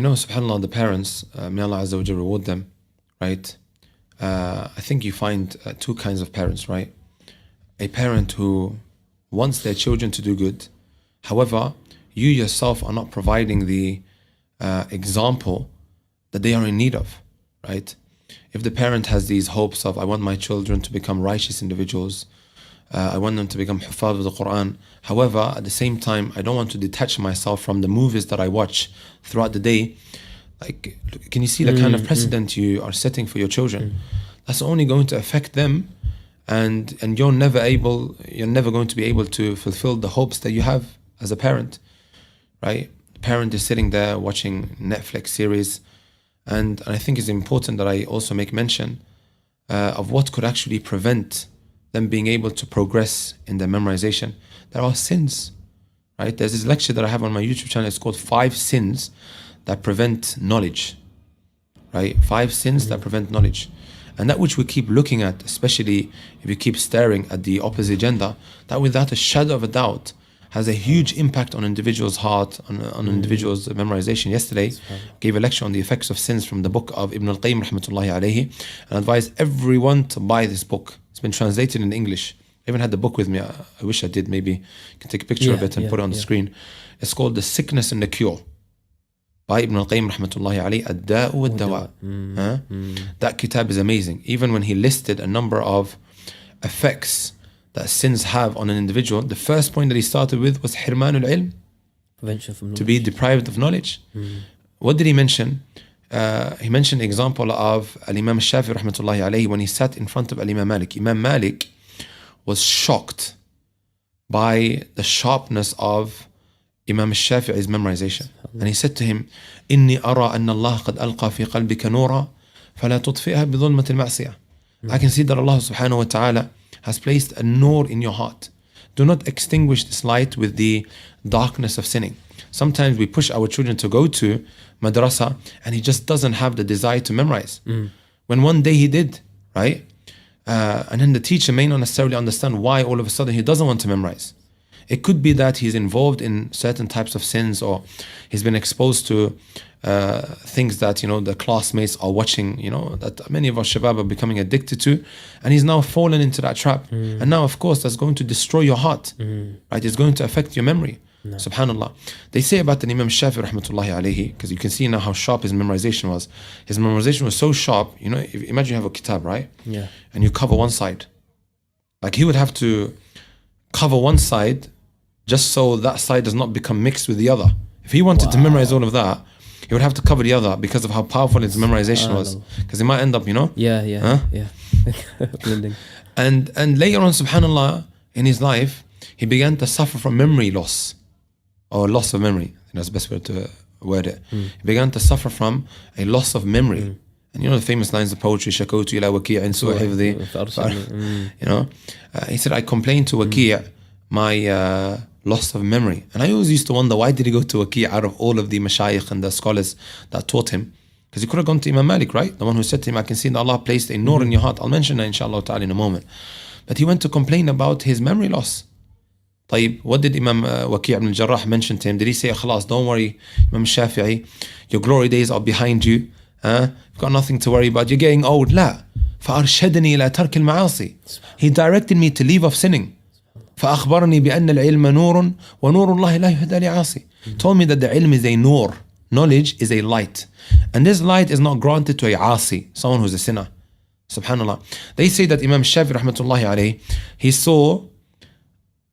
subhanAllah, the parents, may Allah Azza wa Jalla reward them, right? I think you find two kinds of parents, right? A parent who wants their children to do good. However, you yourself are not providing the example that they are in need of, right? If the parent has these hopes of, I want my children to become righteous individuals, I want them to become huffaz of the Quran. However, at the same time, I don't want to detach myself from the movies that I watch throughout the day. Like, can you see the kind of precedent you are setting for your children? That's only going to affect them, and you're never going to be able to fulfill the hopes that you have as a parent, right? The parent is sitting there watching Netflix series, and I think it's important that I also make mention of what could actually prevent them being able to progress in their memorization. There are sins, right? There's this lecture that I have on my YouTube channel. It's called 5 Sins That Prevent Knowledge, right? 5 sins that prevent knowledge. And that which we keep looking at, especially if you keep staring at the opposite gender, that without a shadow of a doubt has a huge impact on individual's heart, on individual's memorization. Yesterday, gave a lecture on the effects of sins from the book of Ibn al-Qayyim rahmatullahi alayhi, and advised everyone to buy this book. It's been translated in English. I even had the book with me. I wish I did. Maybe you can take a picture of it and put it on the screen. It's called The Sickness and the Cure by Ibn al-Qayyim rahmatullahi alayhi, Ad-Da'u wad-Dawa. That kitab is amazing. Even when he listed a number of effects that sins have on an individual, the first point that he started with was hirmanul ilm, prevention from knowledge. To be deprived of knowledge. What did he mention? He mentioned the example of Al-Imam al-Shafi'i rahmatullahi alayhi when he sat in front of Al-Imam Malik. Imam Malik was shocked by the sharpness of Imam al-Shafi'i's memorization. And he said to him, إِنِّي أَرَى أَنَّ اللَّهَ قَدْ أَلْقَى فِي قَلْبِكَ نُورًا فَلَا تُطْفِئَهَا بِظُلْمَةِ الْمَعْصِيَةِ. I can see that Allah subhanahu wa ta'ala has placed a nur in your heart. Do not extinguish this light with the darkness of sinning. Sometimes we push our children to go to madrasa and he just doesn't have the desire to memorize. When one day he did, right? And then the teacher may not necessarily understand why all of a sudden he doesn't want to memorize. It could be that he's involved in certain types of sins, or he's been exposed to things that, the classmates are watching, that many of our shabab are becoming addicted to, and he's now fallen into that trap. And now, of course, that's going to destroy your heart, right? It's going to affect your memory. No. Subhanallah. They say about the Imam Shafi'i rahmatullahi alayhi, because you can see now how sharp his memorization was. His memorization was so sharp, imagine you have a kitab, right? Yeah. And you cover one side. Like he would have to cover one side just so that side does not become mixed with the other. If he wanted to memorize all of that, he would have to cover the other because of how powerful his memorization was. Because he might end up, Yeah. Blending. And later on, subhanallah, in his life, he began to suffer from memory loss, or loss of memory. I think that's the best way to word it. He began to suffer from a loss of memory. And the famous lines of poetry, شَكَوْتُ إِلَى وَكِيعٍ سُوءَ حِفْظِي. He said, I complained to Waki' my loss of memory. And I always used to wonder, why did he go to Waki' out of all of the mashayikh and the scholars that taught him? Because he could have gone to Imam Malik, right? The one who said to him, I can see that Allah placed a nur in your heart. I'll mention that inshallah ta'ala in a moment. But he went to complain about his memory loss. طيب, what did Imam Waki' ibn al-Jarrah mention to him? Did he say, khalas, don't worry, Imam Shafi'i, your glory days are behind you. You've got nothing to worry about. You're getting old. لا. فأرشدني إلى ترك المعاصي. He directed me to leave off sinning. فأخبرني بأن العلم نور ونور الله لا يهدى لعاصي. Told me that the ilm is a nur. Knowledge is a light. And this light is not granted to a asi, someone who's a sinner. Subhanallah. They say that Imam Shafi rahmatullahi alayhi, he saw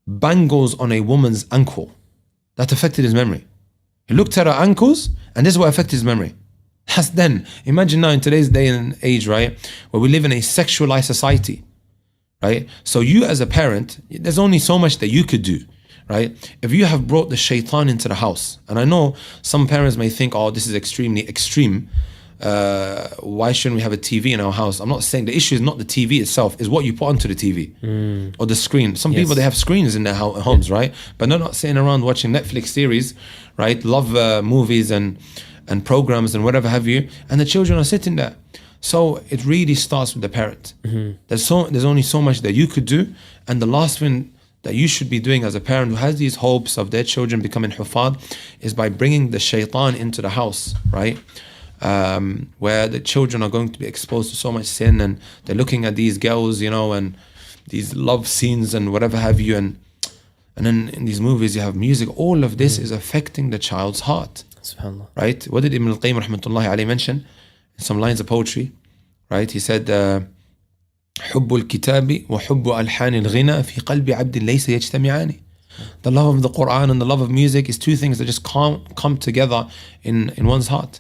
bangles on a woman's ankle. That affected his memory. He looked at her ankles and this is what affected his memory. That's then. Imagine now in today's day and age, right, where we live in a sexualized society, right? So you as a parent, there's only so much that you could do, right? If you have brought the shaitan into the house, and I know some parents may think, oh, this is extremely extreme. Why shouldn't we have a TV in our house? I'm not saying the issue is not the TV itself, is what you put onto the TV or the screen. Some people, they have screens in their homes, right? But they're not sitting around watching Netflix series, right? Love movies and programs and whatever have you, and the children are sitting there. So it really starts with the parent. There's only so much that you could do, and the last thing that you should be doing as a parent who has these hopes of their children becoming hufad is by bringing the shaitan into the house, right? Where the children are going to be exposed to so much sin, and they're looking at these girls, you know, and these love scenes and whatever have you, and then in these movies you have music. All of this is affecting the child's heart. SubhanAllah. Right? What did Ibn al-Qayyim rahmatullahi alayhi mention in some lines of poetry? Right? He said, حب الكتاب وحب ألحان الغنى في قلب عبد ليس يجتمعان. The love of the Quran and the love of music is two things that just can't come together in one's heart.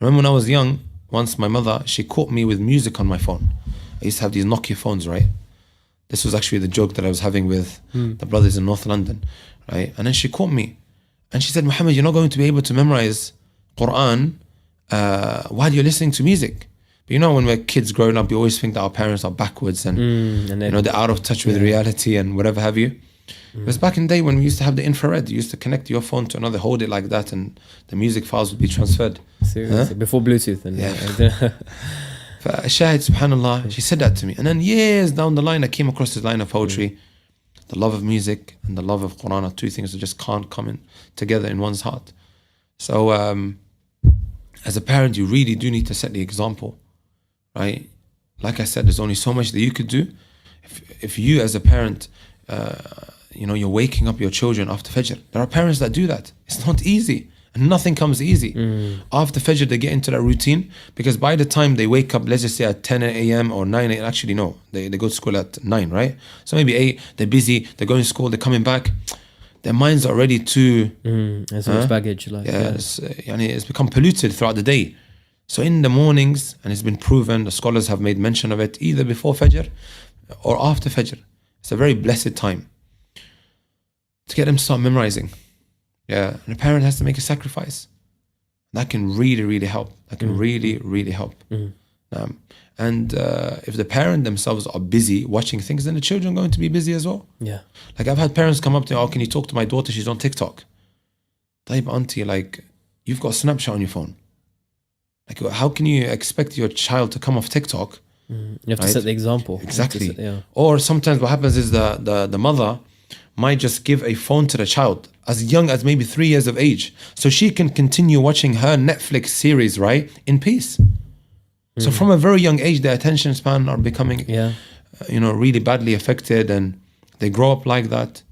I remember when I was young, once my mother, she caught me with music on my phone. I used to have these Nokia phones, right? This was actually the joke that I was having with the brothers in North London, right? And then she caught me and she said, Muhammad, you're not going to be able to memorize Quran while you're listening to music. But you know, when we're kids growing up, you always think that our parents are backwards and you know, they're out of touch with reality and whatever have you. It was back in the day when we used to have the infrared. You used to connect your phone to another, hold it like that, and the music files would be transferred. Seriously, before Bluetooth. And Shahid, subhanAllah, she said that to me. And then years down the line, I came across this line of poetry. The love of music and the love of Quran are two things that just can't come in together in one's heart. So as a parent, you really do need to set the example, right? Like I said, there's only so much that you could do. If you as a parent, you know, you're waking up your children after Fajr. There are parents that do that. It's not easy. And nothing comes easy. After Fajr, they get into that routine, because by the time they wake up, let's just say at 10 a.m. or 9 a.m. Actually, no, they go to school at 9, right? So maybe 8, they're busy, they're going to school, they're coming back. Their minds are already too... There's so much baggage. Like, it's become polluted throughout the day. So in the mornings, and it's been proven, the scholars have made mention of it, either before Fajr or after Fajr. It's a very blessed time to get them to start memorizing. Yeah, and a parent has to make a sacrifice. That can really, really help. That can really, really help. And if the parent themselves are busy watching things, then the children are going to be busy as well. Yeah. Like I've had parents come up to me, oh, can you talk to my daughter? She's on TikTok. Type, auntie, like, you've got Snapchat on your phone. Like, how can you expect your child to come off TikTok? You have to set the example. Exactly. Or sometimes what happens is the mother might just give a phone to the child as young as maybe 3 years of age, so she can continue watching her Netflix series, right, in peace. So from a very young age, their attention span are becoming, you know, really badly affected, and they grow up like that.